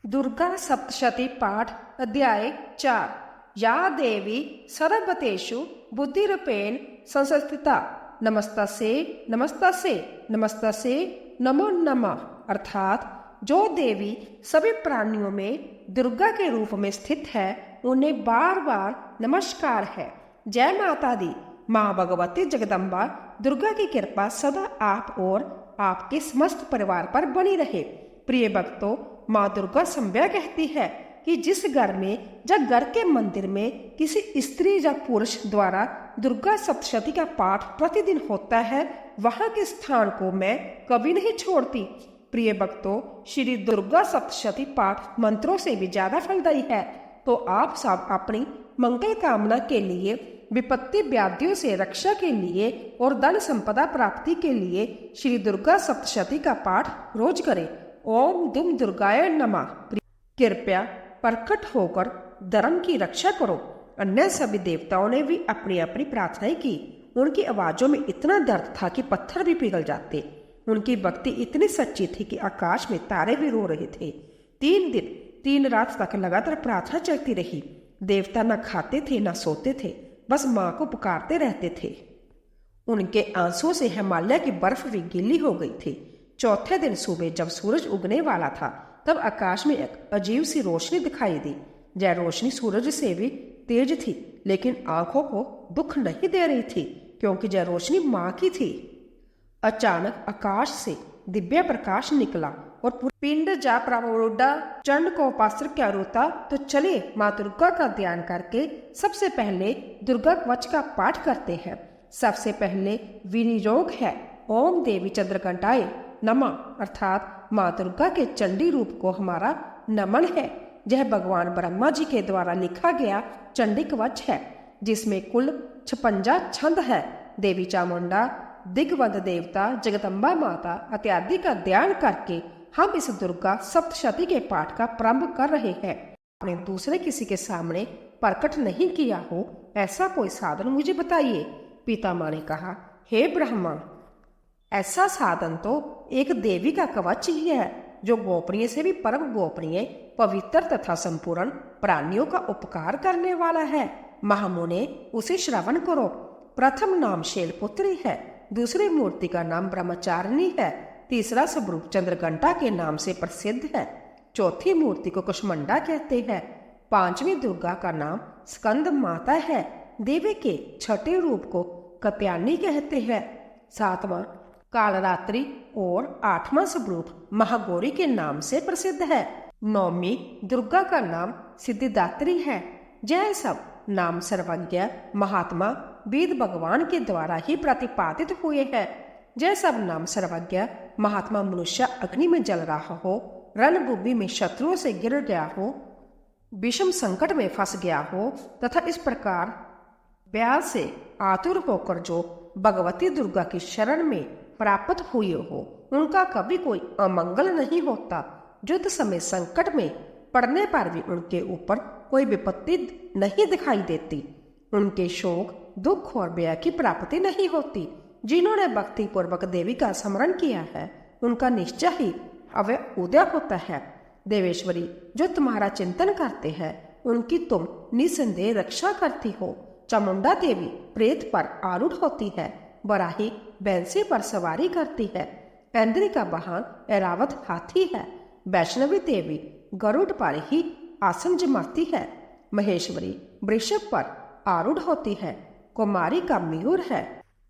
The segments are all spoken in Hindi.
दुर्गा सप्तशती पाठ अध्याय 4। या देवी सर्वभूतेषु बुद्धिरूपेण संस्थिता नमस्तस्यै नमस्तस्यै नमस्तस्यै नमो नमः। अर्थात जो देवी सभी प्राणियों में दुर्गा के रूप में स्थित है उन्हें बार बार नमस्कार है। जय माता दी। माँ भगवती जगदम्बा दुर्गा की कृपा सदा आप और आपके समस्त परिवार पर बनी रहे। प्रिय भक्तों, माँ दुर्गा संज्ञा कहती है कि जिस घर में या घर के मंदिर में किसी स्त्री या पुरुष द्वारा दुर्गा सप्तशती का पाठ प्रतिदिन होता है, वहां के स्थान को मैं कभी नहीं छोड़ती। प्रिय भक्तों, श्री दुर्गा सप्तशती पाठ मंत्रों से भी ज्यादा फलदायी है, तो आप सब अपनी मंगल कामना के लिए, विपत्ति व्याधियों से रक्षा के लिए और धन संपदा प्राप्ति के लिए श्री दुर्गा सप्तशती का पाठ रोज करें। ओम दुम दुर्गाय नमः। कृपया प्रकट होकर धर्म की रक्षा करो। अन्य सभी देवताओं ने भी अपनी अपनी प्रार्थनाएं की। उनकी आवाजों में इतना दर्द था कि पत्थर भी पिघल जाते। उनकी भक्ति इतनी सच्ची थी कि आकाश में तारे भी रो रहे थे। 3 दिन 3 रात तक लगातार प्रार्थना चलती रही। देवता न खाते थे न सोते थे, बस माँ को पुकारते रहते थे। उनके आंसुओं से हिमालय की बर्फ भी गीली हो गई थी। चौथे दिन सुबह जब सूरज उगने वाला था, तब आकाश में एक अजीब सी रोशनी दिखाई दी। यह रोशनी सूरज से भी तेज थी, लेकिन आंखों को दुख नहीं दे रही थी, क्योंकि यह रोशनी माँ की थी। अचानक आकाश से दिव्य प्रकाश निकला और पिंड जा प्रवरुड़ा चंड को पास्त्र क्या रोता। तो चले माँ दुर्गा का ध्यान करके सबसे पहले दुर्गा कवच का पाठ करते हैं। सबसे पहले विनियोग है ओम देवी चंद्रघंटाए नमः, अर्थात माँ दुर्गा के चंडी रूप को हमारा नमन है। यह भगवान ब्रह्मा जी के द्वारा लिखा गया चंडी कवच है, जिसमें कुल 56 छंद है। देवी चामुंडा, दिग्वंद देवता, जगदम्बा माता इत्यादि का ध्यान करके हम इस दुर्गा सप्तशती के पाठ का प्रारंभ कर रहे हैं। आपने दूसरे किसी के सामने प्रकट नहीं किया हो ऐसा कोई साधन मुझे बताइए। पिता माँ ने कहा, हे ब्रह्मा, ऐसा साधन तो एक देवी का कवच ही है, जो गोपनीय से भी परम गोपनीय, पवित्र तथा संपूर्ण प्राणियों का उपकार करने वाला है। महामुने, उसे श्रवण करो। प्रथम नाम शैलपुत्री है, दूसरी मूर्ति का नाम ब्रह्मचारिणी है, तीसरा स्वरूप चंद्रघंटा के नाम से प्रसिद्ध है, चौथी मूर्ति को कुष्मंडा कहते हैं, पांचवी दुर्गा का नाम स्कंद माता है, देवी के छठे रूप को कत्यानी कहते हैं, सातवां कालरात्रि और 8वां स्वरूप महागौरी के नाम से प्रसिद्ध है, 9वीं दुर्गा का नाम सिद्धिदात्री है। यह सब नाम सर्वज्ञ महात्मा वेद भगवान के द्वारा ही प्रतिपादित हुए हैं। यह सब नाम सर्वज्ञ महात्मा मनुष्य अग्नि में जल रहा हो, रणभूमि में शत्रुओं से गिर गया हो, विषम संकट में फंस गया हो तथा इस प्रकार व्याध से आतुर होकर जो भगवती दुर्गा की शरण में प्राप्त हुए हो, उनका कभी कोई अमंगल नहीं होता। युद्ध समय संकट में पड़ने पर भी उनके ऊपर कोई विपत्ति नहीं दिखाई देती। उनके शोक, दुख और व्यय की प्राप्ति नहीं होती। जिन्होंने भक्ति पूर्वक देवी का स्मरण किया है, उनका निश्चय ही अवय उदय होता है। देवेश्वरी, जो तुम्हारा चिंतन करते हैं, उनकी तुम निसंदेह रक्षा करती हो। चामुंडा देवी प्रेत पर आरूढ़ होती है, बराही बैंसे पर सवारी करती है, ऐन्द्री का वाहन ऐरावत हाथी है, वैष्णवी देवी गरुड़ पर ही आसन जमाती है, महेश्वरी वृषभ पर आरूढ़ होती है, कुमारी का मयूर है,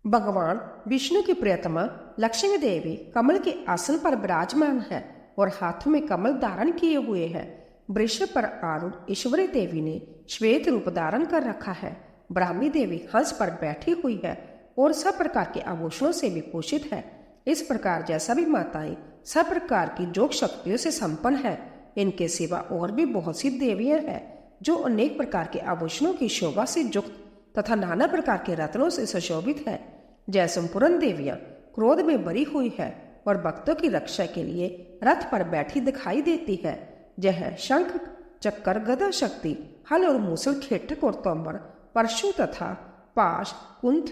भगवान विष्णु की प्रियतमा लक्ष्मी देवी कमल के आसन पर विराजमान है और हाथों में कमल धारण किए हुए है। वृषभ पर आरूढ़ ईश्वरी देवी ने श्वेत रूप धारण कर रखा है। ब्राह्मी देवी हंस पर बैठी हुई है और सब प्रकार के आभूषणों से भी भूषित है। इस प्रकार जैसा भी माताएं सब प्रकार की योग शक्तियों से संपन्न है। इनके सिवा और भी बहुत सी देवियां हैं जो अनेक प्रकार के आभूषणों की शोभा से युक्त तथा नाना प्रकार के रत्नों से सुशोभित है। जय संपूर्ण देवियां क्रोध में भरी हुई है और भक्तों की रक्षा के लिए रथ पर बैठी दिखाई देती है। यह शंख, चक्कर, गदा शक्ति, हल और मूसल, खेटक और तोमर, परशु तथा पाश, कुंठ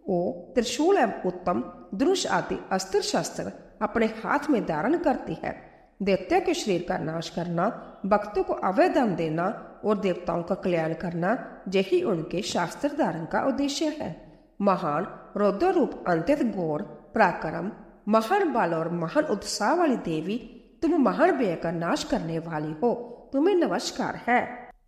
और त्रिशूल एवं उत्तम धनुष आदि अस्त्र शस्त्र अपने हाथ में धारण करती है। देवताओं के शरीर का नाश करना, भक्तों को अभय दान देना और देवताओं का कल्याण करना, यही उनके शास्त्र धारण का उद्देश्य है। महान रौद्र रूप अंत्यत गौर पराक्रम, महान बल और महान उत्साह वाली देवी, तुम महान व्यय का नाश करने वाली हो, तुम्हें नमस्कार है।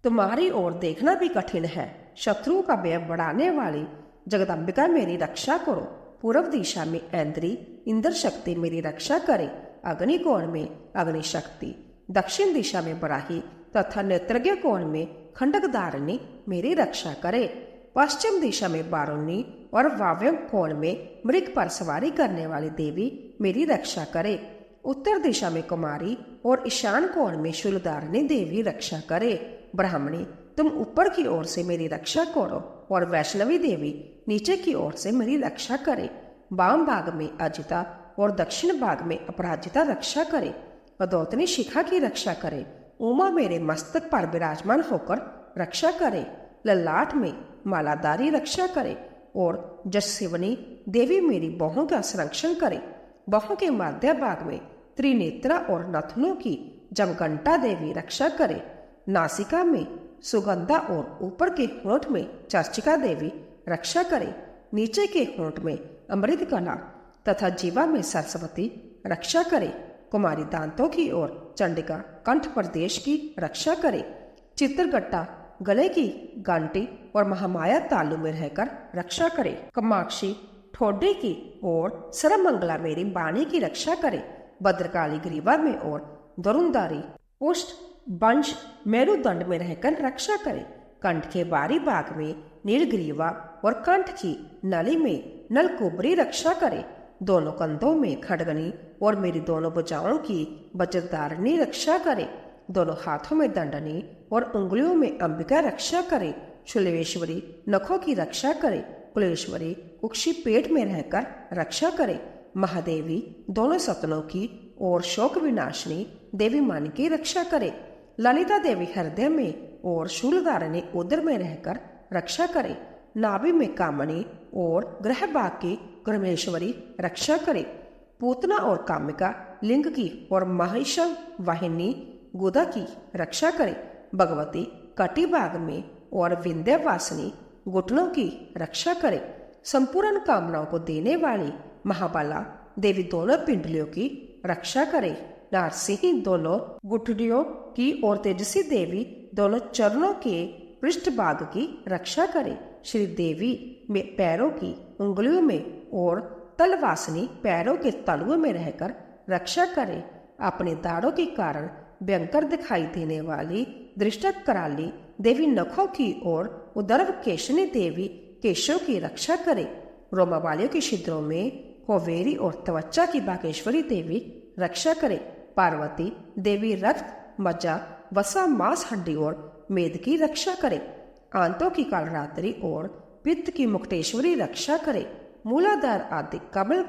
तुम्हारी ओर देखना भी कठिन है। शत्रुओं का व्यय बढ़ाने वाली जगदम्बिका मेरी रक्षा करो। पूर्व दिशा में ऐन्द्री इंद्र शक्ति मेरी रक्षा करे। अग्निकोण में अग्नि शक्ति, दक्षिण दिशा में बराही तथा नेत्रज्ञ कोण में खंडकधारिणी मेरी रक्षा करे। पश्चिम दिशा में बारुणी और वायव्य कोण में मृग पर सवारी करने वाली देवी मेरी रक्षा करे। उत्तर दिशा में कुमारी और ईशान कोण में शूलधारिणी देवी रक्षा करे। ब्राह्मणी, तुम ऊपर की ओर से मेरी रक्षा करो और वैष्णवी देवी नीचे की ओर से मेरी रक्षा करे। वाम भाग में अजिता और दक्षिण भाग में अपराजिता रक्षा करे। अदौतनी शिखा की रक्षा करे। उमा मेरे मस्तक पर विराजमान होकर रक्षा करे। ललाट में मालाधारी रक्षा करे और जससेवनी देवी मेरी बाहों का संरक्षण करे। बाहों के मध्य भाग में त्रिनेत्रा और नथनों की जमघंटा देवी रक्षा करे। नासिका में सुगंधा और ऊपर के होंठ में चर्चिका देवी रक्षा करे। नीचे के होंठ में अमृत कला तथा जीवा में सरस्वती रक्षा करे। कुमारी दांतों की ओर चंडिका कंठ प्रदेश की रक्षा करे। चित्रगट्टा गले की गांटी और महामाया तालु में रहकर रक्षा करे। कमाक्षी ठोडे की ओर सर्वमंगला मेरी वाणी की रक्षा करे। भद्रकाली ग्रीवा में और दरुणदारी पुष्ट वंश मेरुदंड में रहकर रक्षा करे। कंठ के बारी भाग में नीलग्रीवा और कंठ की नली में नलकुबरी रक्षा करे। दोनों कंधों में खड़गनी और मेरी दोनों भुजाओं की वज्रधारिणी रक्षा करे। दोनों हाथों में दंडनी और उंगलियों में अंबिका रक्षा करे। शूलेश्वरी नखों की रक्षा करे। कुलेश्वरी कुक्षी पेट में रहकर रक्षा करे। महादेवी दोनों सतनों की और शोक विनाशिनी देवी मन की रक्षा करे। ललिता देवी हृदय में और शूलधारिणी उदर में रहकर रक्षा करे। नाभि में कामनी और ग्रह भाग की ग्रमेश्वरी रक्षा करे। पूतना और कामिका लिंग की और महिषा वाहिनी गुदा की रक्षा करे। भगवती कटी भाग में और विंध्यवासिनी घुटनों की रक्षा करे। संपूर्ण कामनाओं को देने वाली महाबाला देवी दोनों पिंडलियों की रक्षा करे। नारसिंही दोनों गुठड़ियों की और तेजसी देवी दोनों चरणों के पृष्ठभाग की रक्षा करे। श्री देवी में पैरों की उंगलियों में और तलवासिनी पैरों के तलुओं में रहकर रक्षा करे। अपने दाढ़ों के कारण भयंकर दिखाई देने वाली दृष्ट कराली देवी नखों की और उदर्भ केशनी देवी केशों की रक्षा करे। रोमावालियों के छिद्रों में कोवेरी और त्वचा की बागेश्वरी देवी रक्षा करे। पार्वती देवी रक्त मज्जा वसा मांस हड्डी और मेद की रक्षा करे। आंतों की कालरात्रि और पित्त की मुक्तेश्वरी रक्षा करे। मूलाधार आदि कमल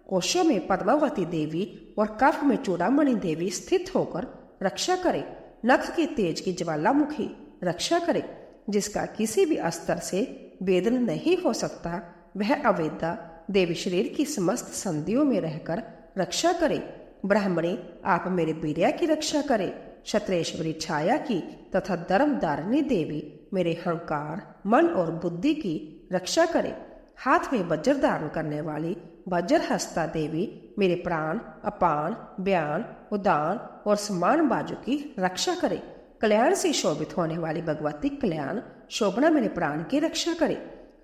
कोशों में पद्मावती देवी और कफ में चूड़ामणि देवी स्थित होकर रक्षा करे। नख के तेज की ज्वालामुखी रक्षा करे। जिसका किसी भी अस्त्र से वेदन नहीं हो सकता, वह अवेदा देवी शरीर की समस्त संधियों में रहकर रक्षा करे। ब्राह्मणी आप मेरे वीर्या की रक्षा करे। क्षत्रेश्वरी छाया की तथा धर्मधारिणी देवी मेरे अहंकार मन और बुद्धि की रक्षा करे। हाथ में वज्र धारण करने वाली वज्रहस्ता देवी मेरे प्राण अपान व्यान उदान और समान बाजू की रक्षा करे। कल्याण से शोभित होने वाली भगवती कल्याण शोभना मेरे प्राण की रक्षा करे।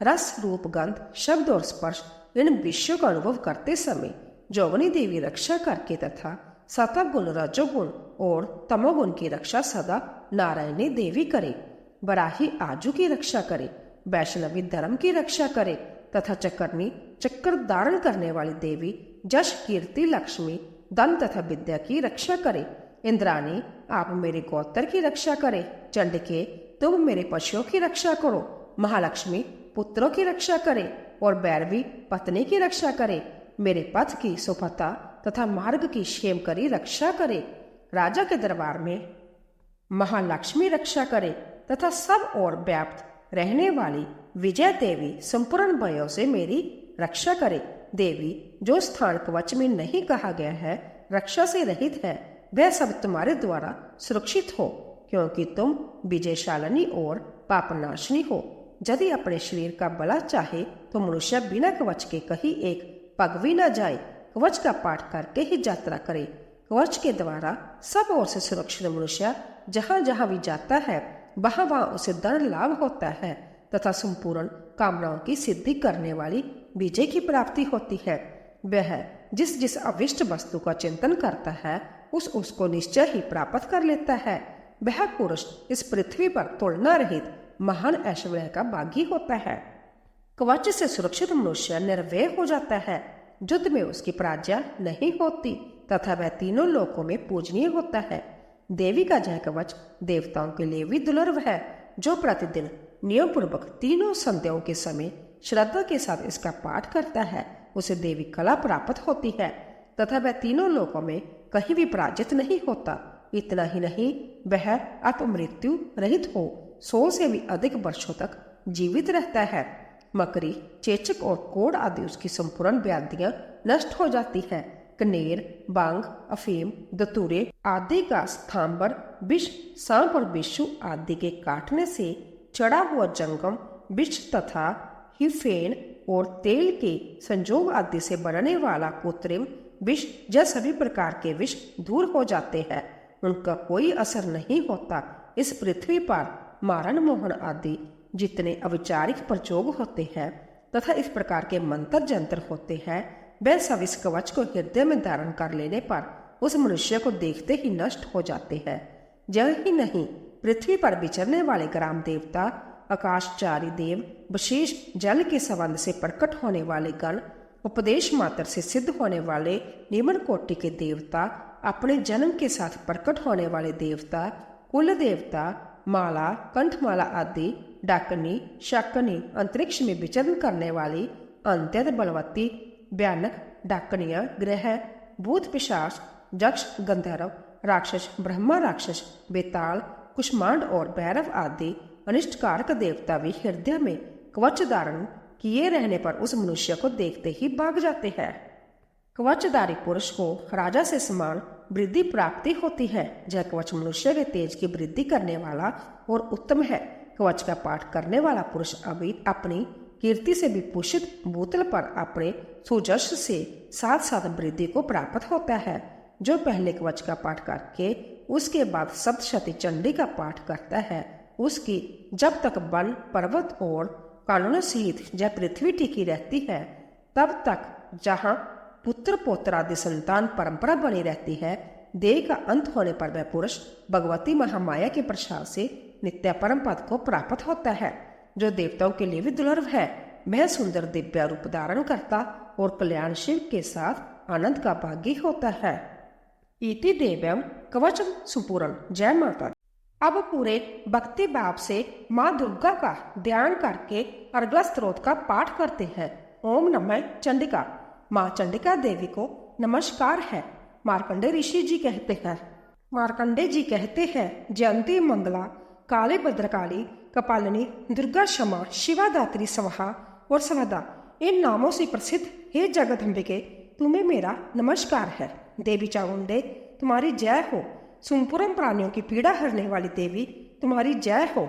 रस रूप गंध शब्द और स्पर्श इन विषयों का अनुभव करते समय जोगनी देवी रक्षा करके तथा सतगुण रजोगुण और तमोगुण की रक्षा सदा नारायणी देवी करे। बराही आजू की रक्षा करे। वैष्णवी धर्म की रक्षा करे तथा चक्रनी चक्र धारण करने वाली देवी जश कीर्ति लक्ष्मी धन तथा विद्या की रक्षा करे। इंद्राणी आप मेरे गोत्र की रक्षा करे। चंडिके तुम मेरे पशुओं की रक्षा करो। महालक्ष्मी पुत्रों की रक्षा करे और भैरवी पत्नी की रक्षा करे। मेरे पथ की सुफलता तथा मार्ग की क्षेमकरी रक्षा करे। राजा के दरबार में महालक्ष्मी रक्षा करे तथा सब और व्याप्त रहने वाली विजय देवी संपूर्ण भयों से मेरी रक्षा करे। देवी जो स्थान कवच में नहीं कहा गया है रक्षा से रहित है, वह सब तुम्हारे द्वारा सुरक्षित हो, क्योंकि तुम विजयशालिनी और पापनाशिनी हो। यदि अपने शरीर का भला चाहे तो मनुष्य बिना कवच के कहीं एक पग भी न जाए, कवच का पाठ करके ही यात्रा करे। कवच के द्वारा सब ओर से सुरक्षित मनुष्य जहाँ जहाँ भी जाता है वहाँ वहाँ उसे धन लाभ होता है तथा संपूर्ण कामनाओं की सिद्धि करने वाली विजय की प्राप्ति होती है। वह जिस जिस अविष्ट वस्तु का चिंतन करता है उसको निश्चय ही प्राप्त कर लेता है। वह पुरुष इस पृथ्वी पर तुलना रहित महान ऐश्वर्य का भागी होता है। कवच से सुरक्षित मनुष्य निर्भय हो जाता है, युद्ध में उसकी पराजय नहीं होती तथा वह तीनों लोकों में पूजनीय होता है। देवी का यह कवच देवताओं के लिए भी दुर्लभ है। जो प्रतिदिन नियम पूर्वक तीनों संध्याओं के समय श्रद्धा के साथ इसका पाठ करता है उसे देवी कला प्राप्त होती है तथा वह तीनों लोकों में कहीं भी पराजित नहीं होता। इतना ही नहीं, वह अपमृत्यु रहित हो 100 से भी अधिक वर्षों तक जीवित रहता है। मकरी, चेचक और कोढ़ आदि उसकी संपूर्ण व्याधियां नष्ट हो जाती है। कनेर, बांग, अफीम, दतूरे आदि का स्थाम्बर, विष, सांप और बिच्छू आदि के काटने से चढ़ा हुआ जंगम विष तथा हिफेन और तेल के संजोग आदि से बनने वाला कृत्रिम विष, यह सभी प्रकार के विष दूर हो जाते हैं, उनका कोई असर नहीं होता। इस पृथ्वी पर मारण मोहन आदि जितने अविचारिक प्रयोग होते हैं तथा इस प्रकार के मंत्र जंत्र होते हैं वह सब इस कवच को हृदय में धारण कर लेने पर उस मनुष्य को देखते ही नष्ट हो जाते हैं। यह ही नहीं, पृथ्वी पर विचरने वाले ग्राम देवता, आकाशचारी देव, विशेष जल के संबंध से प्रकट होने वाले गण, उपदेश मात्र से सिद्ध होने वाले निम्न कोटि के देवता, अपने जन्म के साथ प्रकट होने वाले देवता, कुल देवता, माला, कंठमाला आदि, डाकनी, शाकनी, अंतरिक्ष में विचरण करने वाली अत्यंत बलवती भयानक डाकनियां, ग्रह, भूत, पिशाच, यक्ष, गंधर्व, राक्षस, ब्रह्मा राक्षस, बेताल, कुष्मांड और भैरव आदि अनिष्टकारक देवता भी हृदय में कवच धारण किए रहने पर उस मनुष्य को देखते ही भाग जाते हैं। कवचधारी पुरुष को राजा से समान वृद्धि प्राप्ति होती है। यह कवच मनुष्य के तेज की वृद्धि करने वाला और उत्तम है। कवच का पाठ करने वाला पुरुष अभी अपनी कीर्ति से विभूषित भूतल पर अपने सुजस से साथ साथ वृद्धि को प्राप्त होता है। जो पहले कवच का पाठ करके उसके बाद सप्तशती चंडी का पाठ करता है उसकी जब तक वन, पर्वत और कानून सहित यह पृथ्वी टिकी रहती है तब तक जहाँ पुत्र पौत्र आदि संतान परंपरा बनी रहती है, देह का अंत होने पर वह पुरुष भगवती महामाया के प्रसाद से नित्य परम पद को प्राप्त होता है, जो देवताओं के लिए भी दुर्लभ है। वह सुंदर दिव्य रूप धारण करता और कल्याण शिव के साथ आनंद का भागी होता है। इति देव्यम कवचम सुपूर्ण। जय माता। अब पूरे भक्ति भाव से माँ दुर्गा का ध्यान करके अर्गला स्त्रोत का पाठ करते हैं। ओम नमः चंडिका। माँ चंडिका देवी को नमस्कार है। मार्कंडे ऋषि जी कहते हैं, मार्कंडे जी कहते हैं, जयंती मंगला, काली भद्रकाली, कपालिनी, दुर्गा क्षमा, शिवा दात्री, स्वाहा और स्वदा, इन नामों से प्रसिद्ध हे जगदम्बिके तुम्हें मेरा नमस्कार है। देवी चामुंडे तुम्हारी जय हो। संपूर्ण प्राणियों की पीड़ा हरने वाली देवी तुम्हारी जय हो।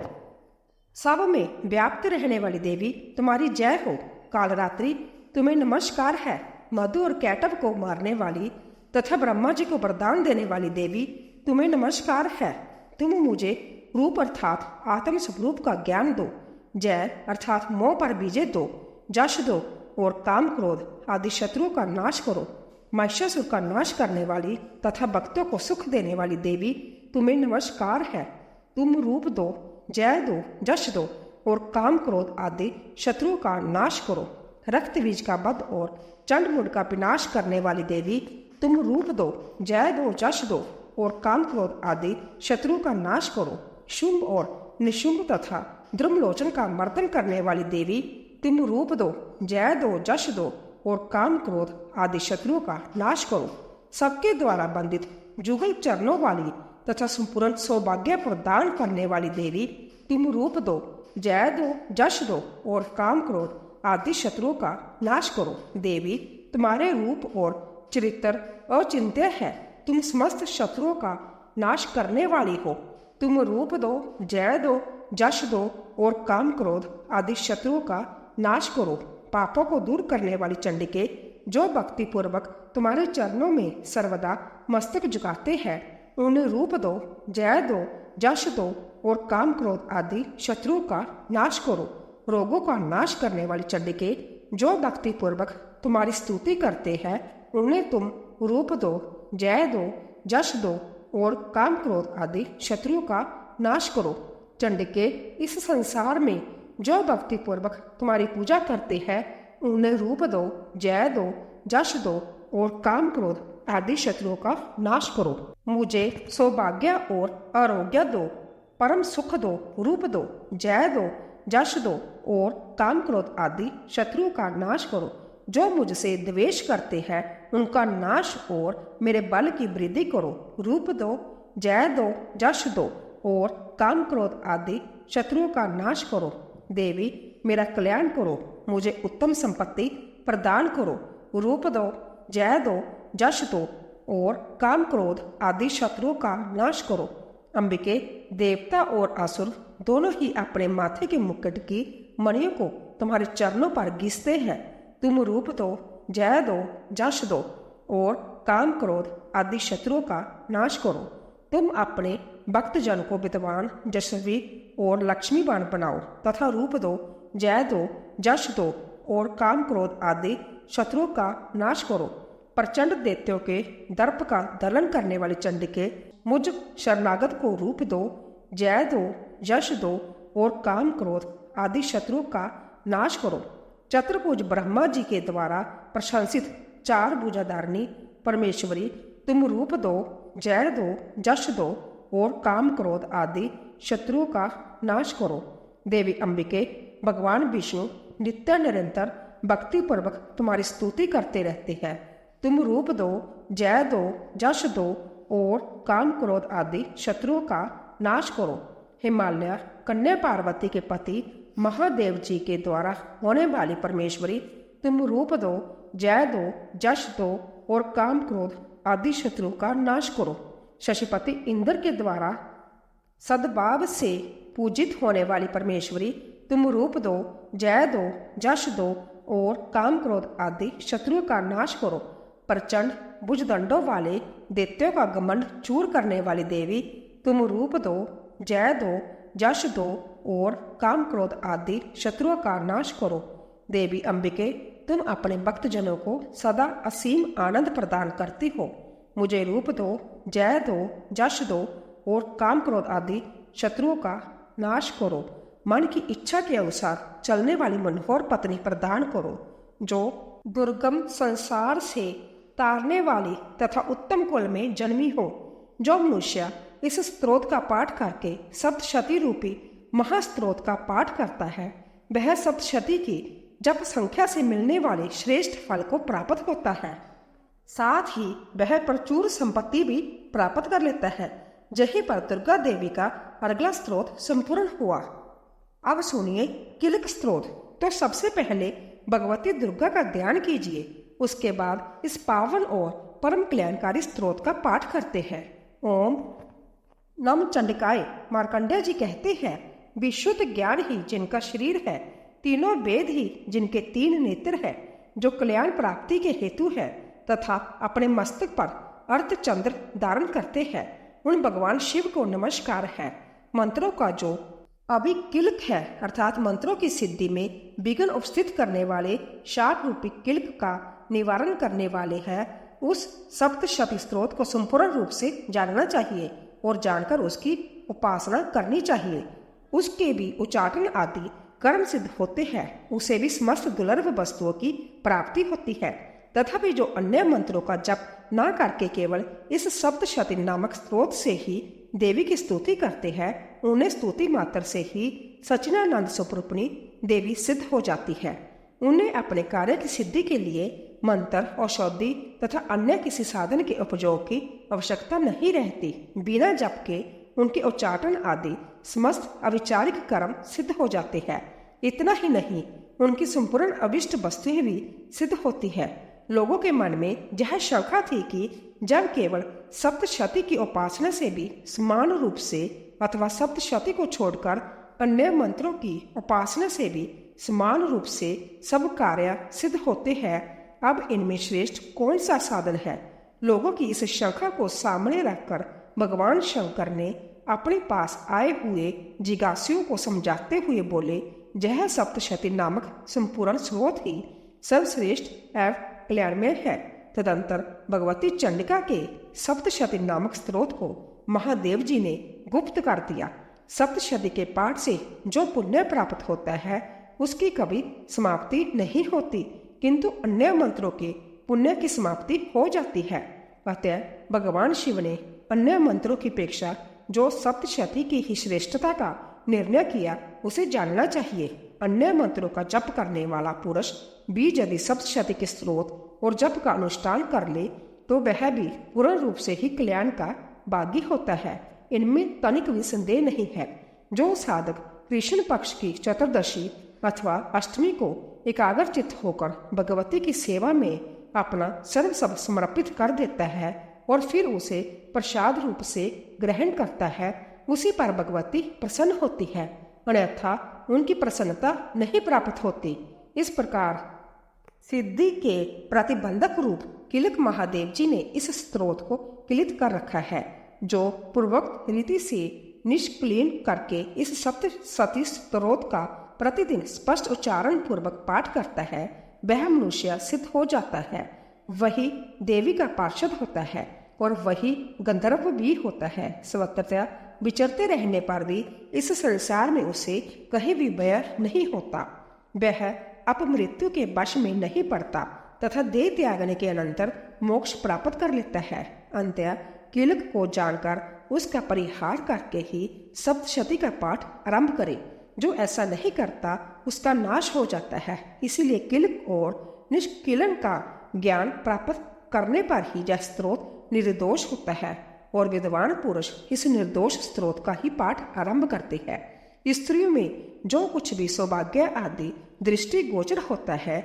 सब में व्याप्त रहने वाली देवी तुम्हारी जय हो। कालरात्रि तुम्हें नमस्कार है। मधु और कैटव को मारने वाली तथा ब्रह्मा जी को वरदान देने वाली देवी तुम्हें नमस्कार है। तुम मुझे रूप अर्थात आत्म स्वरूप का ज्ञान दो, जय अर्थात मोह पर विजय दो, जश दो और काम क्रोध आदि शत्रुओं का नाश करो। महिषासुर का नाश करने वाली तथा भक्तों को सुख देने वाली देवी तुम्हें नमस्कार है। तुम रूप दो, जय दो, जश दो और काम क्रोध आदि शत्रुओं का नाश करो। रक्त बीज का वध और चंड मुंड का विनाश करने वाली देवी तुम रूप दो, जय दो, जश दो और काम क्रोध आदि शत्रुओं का नाश करो। शुंभ और निशुंभ तथा द्रुमलोचन का मर्दन करने वाली देवी तुम रूप दो, जय दो, जश दो और काम क्रोध आदि शत्रुओं का नाश करो। सबके द्वारा बंदित जुगल चरणों वाली तथा संपूर्ण सौभाग्य प्रदान करने वाली देवी तुम रूप दो, जय दो, जश दो और काम क्रोध आदि शत्रुओं का नाश करो। देवी तुम्हारे रूप और चरित्र अचिंत्य है। तुम समस्त शत्रुओं का नाश करने वाली हो। तुम रूप दो, जय दो, जश दो और काम क्रोध आदि शत्रुओं का नाश करो। पापों को दूर करने वाली चंडिके, जो भक्ति पूर्वक तुम्हारे चरणों में सर्वदा मस्तक झुकाते हैं, उन्हें रूप दो, जय दो, जश दो और काम क्रोध आदि शत्रुओं का नाश करो। रोगों का नाश करने वाली चंडिके, जो भक्ति पूर्वक तुम्हारी स्तुति करते हैं, उन्हें तुम रूप दो, जय दो, जश दो और काम क्रोध आदि शत्रुओं का नाश करो। चंडिके, इस संसार में जो भक्ति पूर्वक तुम्हारी पूजा करते हैं, उन्हें रूप दो, जय दो, जश दो और काम क्रोध आदि शत्रुओं का नाश करो। मुझे सौभाग्य और आरोग्य दो, परम सुख दो, रूप दो, जय दो, जश दो और काम क्रोध आदि शत्रुओं का नाश करो। जो मुझसे द्वेष करते हैं, उनका नाश और मेरे बल की वृद्धि करो। रूप दो, जय दो, जश दो और काम क्रोध आदि शत्रुओं का नाश करो। देवी, मेरा कल्याण करो, मुझे उत्तम संपत्ति प्रदान करो। रूप दो, जय दो, जश दो और काम क्रोध आदि शत्रुओं का नाश करो। अंबिके, देवता और असुर दोनों ही अपने माथे के मुकुट की मणियों को तुम्हारे चरणों पर घिसते हैं। तुम रूप दो, जय दो, जश दो और काम क्रोध आदि शत्रुओं का नाश करो। तुम अपने भक्तजन को विद्वान, यशस्वी और लक्ष्मीवान बनाओ तथा रूप दो, जय दो, जश दो और काम क्रोध आदि शत्रुओं का नाश करो। प्रचंड दैत्यों के दर्प का दलन करने वाली चंडिके, मुझ शरणागत को रूप दो, जय दो, यश दो और काम क्रोध आदि शत्रुओं का नाश करो। चतुर्भुज ब्रह्मा जी के द्वारा प्रशंसित चार भुजाधारिणी परमेश्वरी, तुम रूप दो, जय दो, जश दो और काम क्रोध आदि शत्रुओं का नाश करो। देवी अंबिके, भगवान विष्णु नित्य निरंतर भक्ति पूर्वक तुम्हारी स्तुति करते रहते हैं। तुम रूप दो, जय दो, जश दो और काम क्रोध आदि शत्रुओं का नाश करो। हिमालय कन्या पार्वती के पति महादेव जी के द्वारा होने वाली परमेश्वरी, तुम रूप दो, जय दो, जश दो और काम क्रोध आदि शत्रुओं का नाश करो। शशिपति इंद्र के द्वारा सद्भाव से पूजित होने वाली परमेश्वरी, तुम रूप दो, जय दो, जश दो और काम क्रोध आदि शत्रुओं का नाश करो। प्रचंड भुजदंडों वाले दैत्यों का घमंड चूर करने वाली देवी, तुम रूप दो, जय दो, जश दो और काम क्रोध आदि शत्रुओं का नाश करो। देवी अंबिके, तुम अपने भक्तजनों को सदा असीम आनंद प्रदान करती हो। मुझे रूप दो, जय दो, जश दो और काम क्रोध आदि शत्रुओं का नाश करो। मन की इच्छा के अनुसार चलने वाली मनोहर पत्नी प्रदान करो, जो दुर्गम संसार से तारने वाली तथा उत्तम कुल में जन्मी हो। जो मनुष्य इस स्त्रोत का पाठ करके सप्तशती रूपी महास्त्रोत का पाठ करता है, वह सप्तशती की जप संख्या से मिलने वाले श्रेष्ठ फल को प्राप्त होता है। साथ ही वह प्रचुर संपत्ति भी प्राप्त कर लेता है। यहीं पर दुर्गा देवी का अगला स्त्रोत संपूर्ण हुआ। अब सुनिए किलक स्त्रोत। तो सबसे पहले भगवती दुर्गा का ध्यान कीजिए, उसके बाद इस पावन और परम कल्याणकारी स्त्रोत का पाठ करते हैं। ओम नम चंडिकाय। मार्कंडेय जी कहते हैं, विशुद्ध ज्ञान ही जिनका शरीर है, तीनों वेद ही जिनके तीन नेत्र है, जो कल्याण प्राप्ति के हेतु है तथा अपने मस्तक पर अर्धचंद्र धारण करते हैं, उन भगवान शिव को नमस्कार है। मंत्रों का जो अभी किल्क है, अर्थात मंत्रों की सिद्धि में विघ्न उपस्थित करने वाले शाप रूपी किल्क का निवारण करने वाले हैं, उस सप्तशती स्त्रोत को संपूर्ण रूप से जानना चाहिए और जानकर उसकी उपासना करनी चाहिए। उसके भी उच्चाटन आदि कर्म सिद्ध होते हैं, उसे भी समस्त दुर्लभ वस्तुओं की प्राप्ति होती है। तथापि जो अन्य मंत्रों का जप न करके केवल इस सप्तशती नामक स्त्रोत से ही देवी की स्तुति करते हैं, उन्हें स्तुति मात्र से ही सच्चिदानंद स्वरूपिणी देवी सिद्ध हो जाती है। उन्हें अपने कार्य की सिद्धि के लिए मंत्र, औषधि तथा अन्य किसी साधन के उपयोग की आवश्यकता नहीं रहती। बिना जप के उनके उच्चाटन आदि समस्त अविचारिक कर्म सिद्ध हो जाते हैं। इतना ही नहीं, उनकी संपूर्ण अभिष्ट वस्तुएं भी सिद्ध होती है। लोगों के मन में यह शंका थी कि जब केवल सप्तशती की उपासना से भी समान रूप से अथवा सप्तशती को छोड़कर अन्य मंत्रों की उपासना से भी समान रूप से सब कार्य सिद्ध होते हैं। अब इनमें श्रेष्ठ कौन सा साधन है? लोगों की इस शंका को सामने रखकर भगवान शंकर ने अपने पास आए हुए जिज्ञासुओं को समझाते हुए बोले, यह सप्तशती नामक संपूर्ण स्रोत ही सर्वश्रेष्ठ एवं कल्याणमय है। तदंतर भगवती चंडिका के सप्तशती नामक स्रोत को महादेव जी ने गुप्त कर दिया। सप्तशती के पाठ से जो पुण्य प्राप्त होता है उसकी कभी समाप्ति नहीं होती, किंतु अन्य मंत्रों के पुण्य की समाप्ति हो जाती है। अतः भगवान शिव ने अन्य मंत्रों की अपेक्षा जो सप्तशती की ही श्रेष्ठता का निर्णय किया उसे जानना चाहिए। अन्य मंत्रों का जप करने वाला पुरुष भी यदि सप्तशती के स्रोत और जप का अनुष्ठान कर ले तो वह भी पूर्ण रूप से ही कल्याण का भागी होता है। इनमें तनिक भी संदेह नहीं है। जो साधक कृष्ण पक्ष की चतुर्दशी अथवा अष्टमी को एकाग्रचित्त होकर भगवती की सेवा में अपना सर्वस्व समर्पित कर देता है और फिर उसे प्रसाद रूप से ग्रहण करता है, उसी पर भगवती प्रसन्न होती है, अन्यथा उनकी प्रसन्नता नहीं प्राप्त होती। इस प्रकार सिद्धि के प्रतिबंधक रूप किलक महादेव जी ने इस स्त्रोत को किलित कर रखा है, जो पूर्वोक्त रीति से निष्क्रिय करके इस सप्तशती स्त्रोत का प्रतिदिन स्पष्ट उच्चारण पूर्वक पाठ करता है, वह मनुष्य सिद्ध हो जाता है। वही देवी का पार्षद होता है और वही गंधर्व भी होता है। स्वतंत्रता विचरते रहने पर भी इस संसार में उसे कहीं भी भय नहीं होता। वह अपमृत्यु के वश में नहीं पड़ता तथा देह त्यागने के अनंतर मोक्ष प्राप्त कर लेता है। अंत्य किलक को जानकर उसका परिहार करके ही सप्तशती का पाठ आरंभ करे। जो ऐसा नहीं करता उसका नाश हो जाता है। इसीलिए किलक और निष्किलन का ज्ञान प्राप्त करने पर ही यह स्त्रोत निर्दोष होता है और विद्वान पुरुष इस निर्दोष स्त्रोत का ही पाठ आरंभ करते हैं। स्त्रियों में जो कुछ भी सौभाग्य आदि दृष्टि गोचर होता है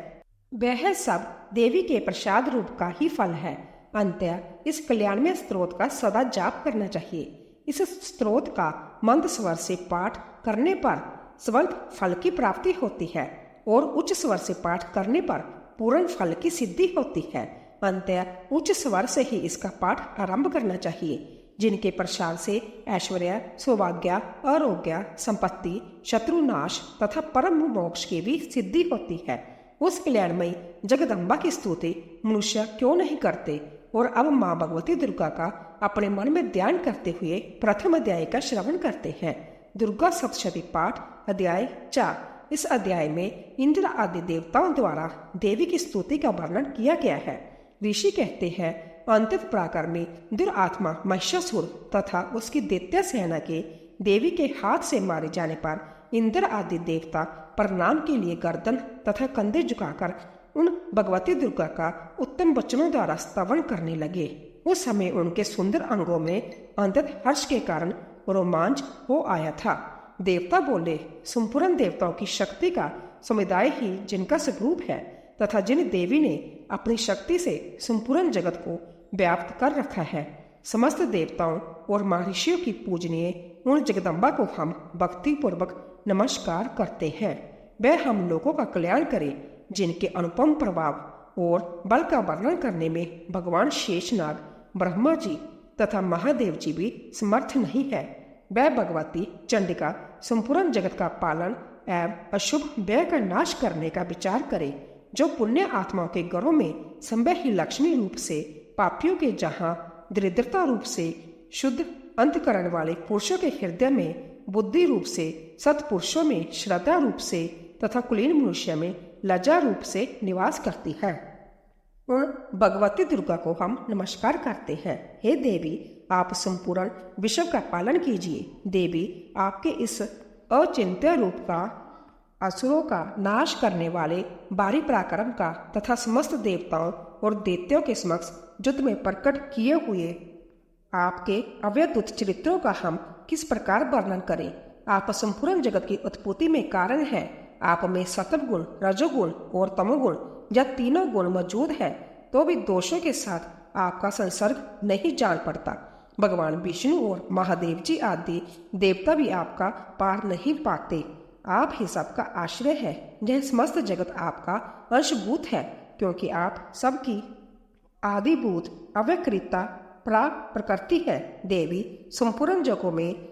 वह सब देवी के प्रसाद रूप का ही फल है। अंत्य इस कल्याणमय स्त्रोत का सदा जाप करना चाहिए। इस स्त्रोत का मंद स्वर से पाठ करने पर स्वल्प फल की प्राप्ति होती है और उच्च स्वर से पाठ करने पर पूर्ण फल की सिद्धि होती है। अंत्य उच्च स्वर से ही इसका पाठ आरंभ करना चाहिए। जिनके प्रसाद से ऐश्वर्य, सौभाग्य, आरोग्य, संपत्ति, शत्रुनाश तथा परम मोक्ष की भी सिद्धि होती है, उस कल्याणमयी जगदम्बा की स्तुति मनुष्य क्यों नहीं करते। और अब माँ भगवती दुर्गा का अपने मन में ध्यान करते हुए प्रथम अध्याय का श्रवण करते हैं। दुर्गा सप्तशती पाठ अध्याय 4। इस अध्याय में इंद्र आदि देवताओं द्वारा देवी की स्तुति का वर्णन किया गया है। ऋषि कहते हैं, अंतिम प्राकार में दुरात्मा महिषासुर तथा उसकी दैत्य सेना के देवी के हाथ से मारे जाने पर इंद्र आदि देवता प्रणाम के लिए गर्दन तथा कंधे झुकाकर उन भगवती दुर्गा का उत्तम वचनों द्वारा स्तवन करने लगे। उस समय उनके सुंदर अंगों में अंतत हर्ष के कारण रोमांच हो आया था। देवता बोले, संपूर्ण देवताओं की शक्ति का समुदाय ही जिनका स्वरूप है तथा जिन देवी ने अपनी शक्ति से संपूर्ण जगत को व्याप्त कर रखा है, समस्त देवताओं और महर्षियों की पूजनीय उन जगदम्बा को हम भक्ति पूर्वक नमस्कार करते हैं। वह हम लोगों का कल्याण करे। जिनके अनुपम प्रभाव और बल का वर्णन करने में भगवान शेषनाग, ब्रह्मा जी तथा महादेव जी भी समर्थ नहीं है। वह भगवती चंडिका संपूर्ण जगत का पालन एवं अशुभ व्यय का नाश करने का विचार करे। जो पुण्य आत्माओं के घरों में संभव ही लक्ष्मी रूप से, पापियों के जहाँ दरिद्रता रूप से, शुद्ध अंतकरण वाले पुरुषों के हृदय में बुद्धि रूप से, सत्पुरुषों में श्रद्धा रूप से तथा कुलीन मनुष्य में लज्जा रूप से निवास करती है, उन भगवती दुर्गा को हम नमस्कार करते हैं। हे देवी, आप संपूर्ण विश्व का पालन कीजिए। देवी, आपके इस अचिंत्य रूप का असुरों का नाश करने वाले बारी पराक्रम का तथा समस्त देवताओं और दैत्यों के समक्ष युद्ध में प्रकट किए हुए आपके अव्यद्भुत चरित्रों का हम किस प्रकार वर्णन करें। आप संपूर्ण जगत की उत्पत्ति में कारण है। आप में सत्वगुण, रजोगुण और तमोगुण यह तीनों गुण मौजूद है, तो भी दोषों के साथ आपका संसर्ग नहीं जान पड़ता। भगवान विष्णु और महादेव जी आदि देवता भी आपका पार नहीं पाते। आप ही सबका आश्रय है। यह समस्त जगत आपका अंशभूत है, क्योंकि आप सबकी आदिभूत अव्यक्रियता प्रकृति है। देवी, संपूर्ण जगहों में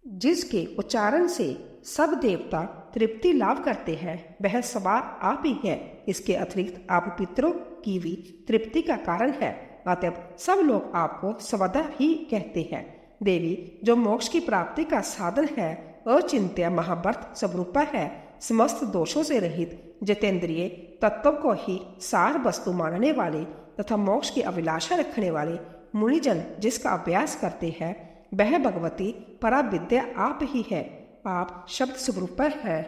जिसके उच्चारण से सब देवता तृप्ति लाभ करते हैं, वह सवा आप ही है। इसके अतिरिक्त आप पितरों की भी तृप्ति का कारण है। अतएव सब लोग आपको स्वदा ही कहते हैं। देवी, जो मोक्ष की प्राप्ति का साधन है, अचिंत्य महाव्रत स्वरूपा है, समस्त दोषों से रहित जितेंद्रिय तत्व को ही सार वस्तु मानने वाले तथा मोक्ष की अभिलाषा रखने वाले मुनिजन जिसका अभ्यास करते हैं, वह भगवती पराविद्या आप ही है। आप शब्द स्वरूप है।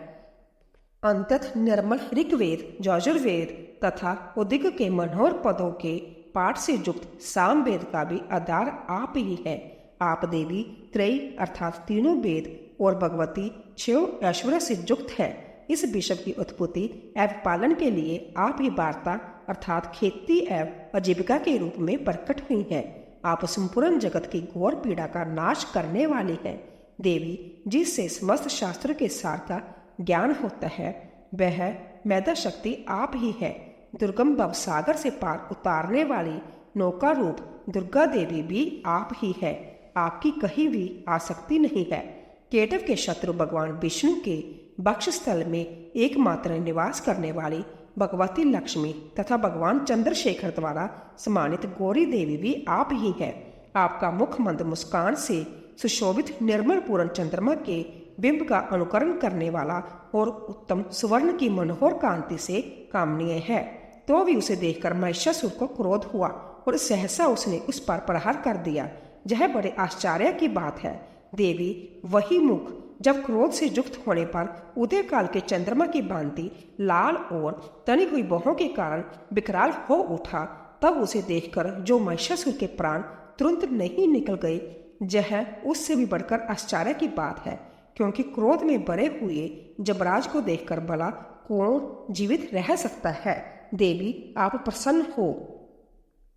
अंतत निर्मल ऋग्वेद, यजुर्वेद तथा उदिक के मनोहर पदों के पाठ से युक्त सामवेद का भी आधार आप ही है। आप देवी त्रयी अर्थात तीनों वेद और भगवती 6 ऐश्वर्य से युक्त है। इस विश्व की उत्पत्ति एवं पालन के लिए आप ही वार्ता अर्थात खेती एवं आजीविका के रूप में प्रकट हुई है। आप संपूर्ण जगत की घोर पीड़ा का नाश करने वाली है। देवी, जिससे समस्त शास्त्र के सार का ज्ञान होता है, वह मैदा शक्ति आप ही है। दुर्गम भव सागर से पार उतारने वाली नौका रूप दुर्गा देवी भी आप ही है। आपकी कहीं भी आसक्ति नहीं है। केटव के शत्रु भगवान विष्णु के वक्षस्थल में एकमात्र निवास करने वाली भगवती लक्ष्मी तथा भगवान चंद्रशेखर द्वारा सम्मानित गौरी देवी भी आप ही है। आपका मुख मंद मुस्कान से सुशोभित निर्मल पूर्ण चंद्रमा के बिंब का अनुकरण करने वाला और उत्तम सुवर्ण की मनोहर कांति से कामनीय है। तो भी उसे देखकर महिषासुर को क्रोध हुआ और सहसा उसने उस पर प्रहार कर दिया। यह बड़े आश्चर्य की बात है। देवी, वही मुख जब क्रोध से युक्त होने पर उदय काल के चंद्रमा की भांति लाल और तनी हुई बाहों के कारण विकराल हो उठा, तब उसे देखकर जो महिषासुर के प्राण तुरंत नहीं निकल गए, यह उससे भी बढ़कर आश्चर्य की बात है। क्योंकि क्रोध में भरे हुए जबराज को देखकर भला कौन जीवित रह सकता है। देवी, आप प्रसन्न हो।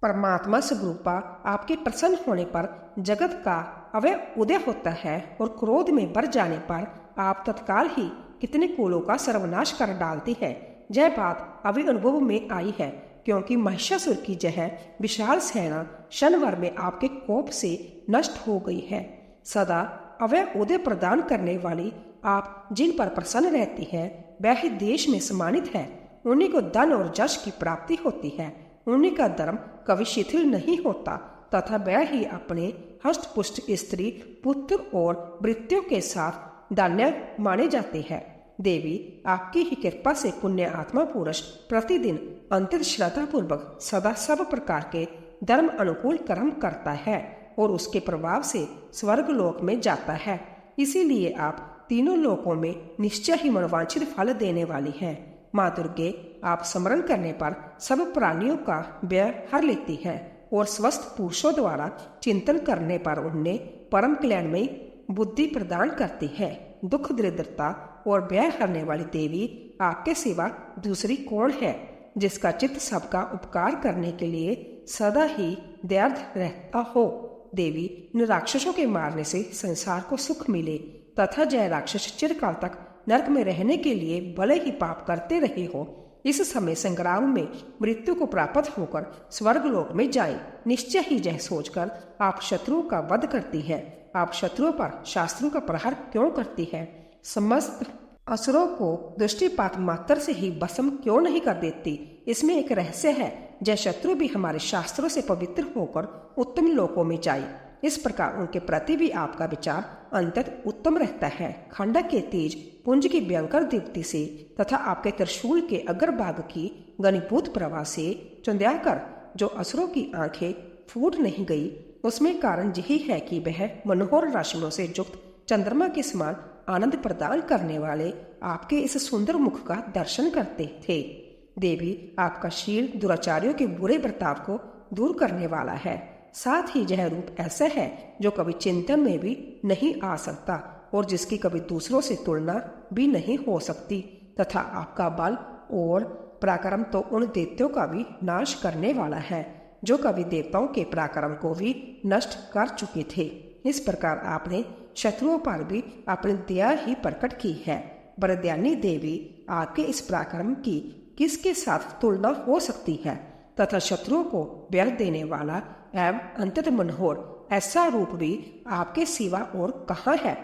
परमात्मा स्वरूपा आपके प्रसन्न होने पर जगत का अवय उदय होता है और क्रोध में भर जाने पर आप तत्काल ही कितने कुलों का सर्वनाश कर डालती है। यह बात अभी अनुभव में आई है, क्योंकि महिषासुर की यह विशाल सेना क्षणभर में आपके कोप से नष्ट हो गई है। सदा अवय उदय प्रदान करने वाली आप जिन पर प्रसन्न रहती है, वह ही देश में सम्मानित है। उन्हीं को धन और यश की प्राप्ति होती है। उन्हीं का धर्म कभी शिथिल नहीं होता तथा वह ही अपने हष्ट पुष्ट स्त्री पुत्र और वृत्तियों के साथ धन्य माने जाते हैं। देवी, आपकी ही कृपा से पुण्य आत्मा पुरुष प्रतिदिन अंतिम श्रद्धा पूर्वक सदा सब प्रकार के धर्म अनुकूल कर्म करता है और उसके प्रभाव से स्वर्ग लोक में जाता है। इसीलिए आप तीनों लोकों में निश्चय ही मनोवांछित फल देने वाली है। माँ दुर्गे, आप स्मरण करने पर सब प्राणियों का व्यय हर लेती है और स्वस्थ पुरुषों द्वारा चिंतन करने पर उन्हें परम कल्याणमयी बुद्धि प्रदान करती है। दुख दरिद्रता और व्यय हरने वाली देवी, आपके सिवा दूसरी कौन है जिसका चित्त सबका उपकार करने के लिए सदा ही दयार्द रहता हो। देवी, इन राक्षसों के मारने से संसार को सुख मिले तथा जय राक्षस चिरकाल तक नरक में रहने के लिए भले ही पाप करते रहे हो, इस समय संग्राम में मृत्यु को प्राप्त होकर स्वर्ग लोक में जाए। निश्चय ही यह सोचकर आप शत्रुओं का वध करती है। आप शत्रुओं पर शास्त्रों का प्रहार क्यों करती है? समस्त असुरों को दृष्टिपात मात्र से ही भस्म क्यों नहीं कर देती? इसमें एक रहस्य है। जय शत्रु भी हमारे शास्त्रों से पवित्र होकर उत्तम लोकों में जाए। इस प्रकार उनके प्रति भी आपका विचार अंतत उत्तम रहता है। खंडक के तेज पुंज की भयंकर दीप्ति से तथा आपके त्रिशूल के अग्रभाग की घनीभूत प्रवाह से चंद्याकर जो असुरों की आंखें फूट नहीं गई, उसमें कारण यही है कि वह मनोहर राशियों से युक्त चंद्रमा के समान आनंद प्रदान करने वाले आपके इस सुंदर मुख का दर्शन करते थे। देवी, आपका शील दुराचारियों के बुरे बर्ताव को दूर करने वाला है। साथ ही यह रूप ऐसा है जो कभी चिंतन में भी नहीं आ सकता और जिसकी कभी दूसरों से तुलना भी नहीं हो सकती तथा आपका बल और पराक्रम तो उन दैत्यों का भी नाश करने वाला है। जो कभी देवताओं के पराक्रम को भी नष्ट कर चुके थे। इस प्रकार आपने शत्रुओं पर भी अपनी दया ही प्रकट की है। वरदायिनी देवी, आपके इस पराक्रम की किसके साथ तुलना हो सकती है, तथा शत्रुओं को व्यर्थ देने वाला एवं अंतत मनोहर ऐसा रूप भी आपके सिवा और कहाँ है।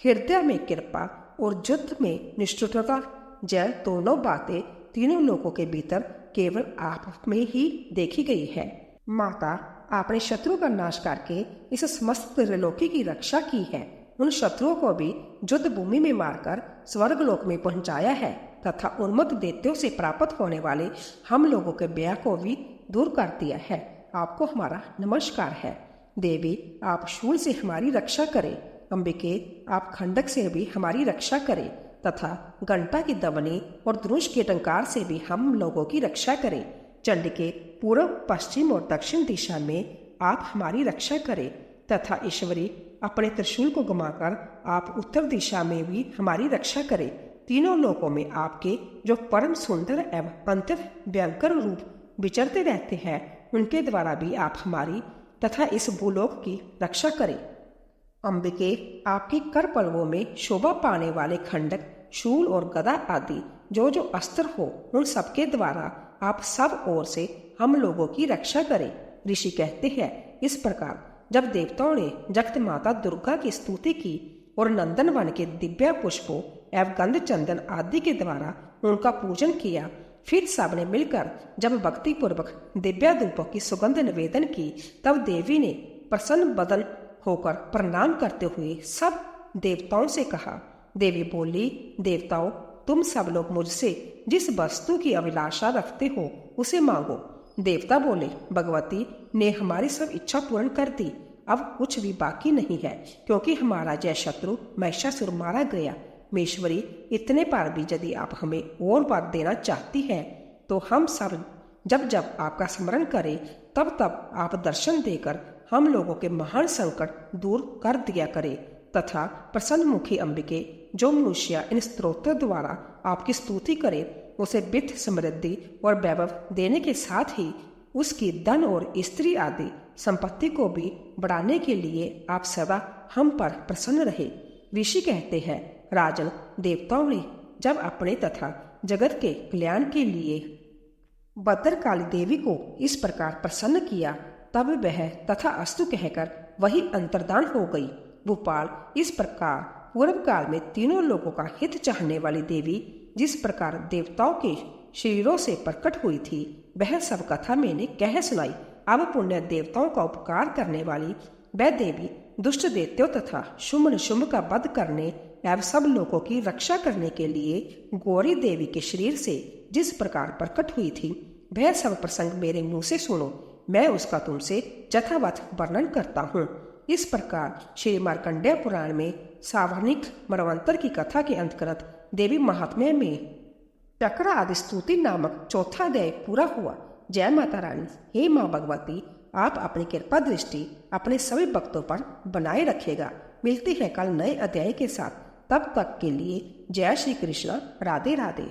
हृदय में कृपा और युद्ध में निष्ठुरता, जय दोनों बातें तीनों लोगों के भीतर केवल आप में ही देखी गई है। माता, आपने शत्रु का नाश करके इस समस्त त्रिलोकी की रक्षा की है। उन शत्रुओं को भी युद्ध भूमि में मारकर स्वर्गलोक में पहुंचाया है तथा उन्मत्त दैत्यों से प्राप्त होने वाले हम लोगों के भय को भी दूर कर दिया है। आपको हमारा नमस्कार है। देवी, आप शूल से हमारी रक्षा करें। अंबिके, आप खंडक से भी हमारी रक्षा करें तथा घंटा की दवनी और धनुष के टंकार से भी हम लोगों की रक्षा करें। चंडिके, पूर्व, पश्चिम और दक्षिण दिशा में आप हमारी रक्षा करें तथा ईश्वरी, अपने त्रिशूल को घुमाकर आप उत्तर दिशा में भी हमारी रक्षा करें। तीनों लोकों में आपके जो परम सुंदर एवं अत्यंत भयंकर रूप विचरते रहते हैं, उनके द्वारा भी आप हमारी तथा इस भूलोक की रक्षा करें। अंबिके, आपके कर पल्लवों में शोभा पाने वाले खंडक, शूल और गदा आदि जो जो अस्त्र हो, उन सबके द्वारा आप सब ओर से हम लोगों की रक्षा करें। ऋषि कहते हैं, इस प्रकार जब देवताओं ने जगत माता दुर्गा की स्तुति की और नंदन वन के दिव्य पुष्पों एवं गंध चंदन आदि के द्वारा उनका पूजन किया, फिर सबने मिलकर जब भक्ति पूर्वक दिव्य धूपों की सुगंध निवेदन की, तब देवी ने प्रसन्न बदल होकर प्रणाम करते हुए सब देवताओं से कहा। देवी बोली, देवताओं, तुम सब लोग मुझसे जिस वस्तु की अभिलाषा रखते हो उसे मांगो। देवता बोले, भगवती ने हमारी सब इच्छा पूर्ण कर दी, अब कुछ भी बाकी नहीं है, क्योंकि हमारा जय शत्रु महिषासुर मारा गया। मेश्वरी, इतने पर भी यदि आप हमें और बात देना चाहती हैं, तो हम सब जब जब आपका स्मरण करें, तब तब आप दर्शन देकर हम लोगों के महान संकट दूर कर दिया करें तथा प्रसन्न मुखी अंबिके, जो मनुष्य इन स्तोत्रों द्वारा आपकी स्तुति करे, उसे वित्त, समृद्धि और वैभव देने के साथ ही उसकी धन और स्त्री आदि संपत्ति को भी बढ़ाने के लिए आप सदा हम पर प्रसन्न रहे। ऋषि कहते हैं, राजन, देवताओं ने जब अपने तथा जगत के कल्याण के लिए भद्रकाली देवी को इस प्रकार प्रसन्न किया, तब वह तथा अस्तु कहकर वही अंतर्धान हो गई। भूपाल, इस प्रकार पूर्व काल में तीनों लोगों का हित चाहने वाली देवी जिस प्रकार देवताओं के शरीरों से प्रकट हुई थी, वह सब कथा मैंने कह सुनाई। अब पुण्य देवताओं का उपकार करने वाली वह देवी दुष्ट दैत्यों तथा शुंभ निशुंभ का वध करने एवं सब लोगों की रक्षा करने के लिए गौरी देवी के शरीर से जिस प्रकार प्रकट हुई थी, वह सब प्रसंग मेरे मुंह से सुनो। मैं उसका तुमसे यथावत वर्णन करता हूँ। इस प्रकार श्री मार्कंडेय पुराण में सावर्णिक मनवंतर की कथा के अंतर्गत देवी महात्म्य में चक्र आदि स्तुति नामक चौथा अध्याय पूरा हुआ। जय माता रानी। हे माँ भगवती, आप अपनी कृपा दृष्टि अपने सभी भक्तों पर बनाए रखेगा। मिलते हैं कल नए अध्याय के साथ। तब तक के लिए जय श्री कृष्ण। राधे राधे।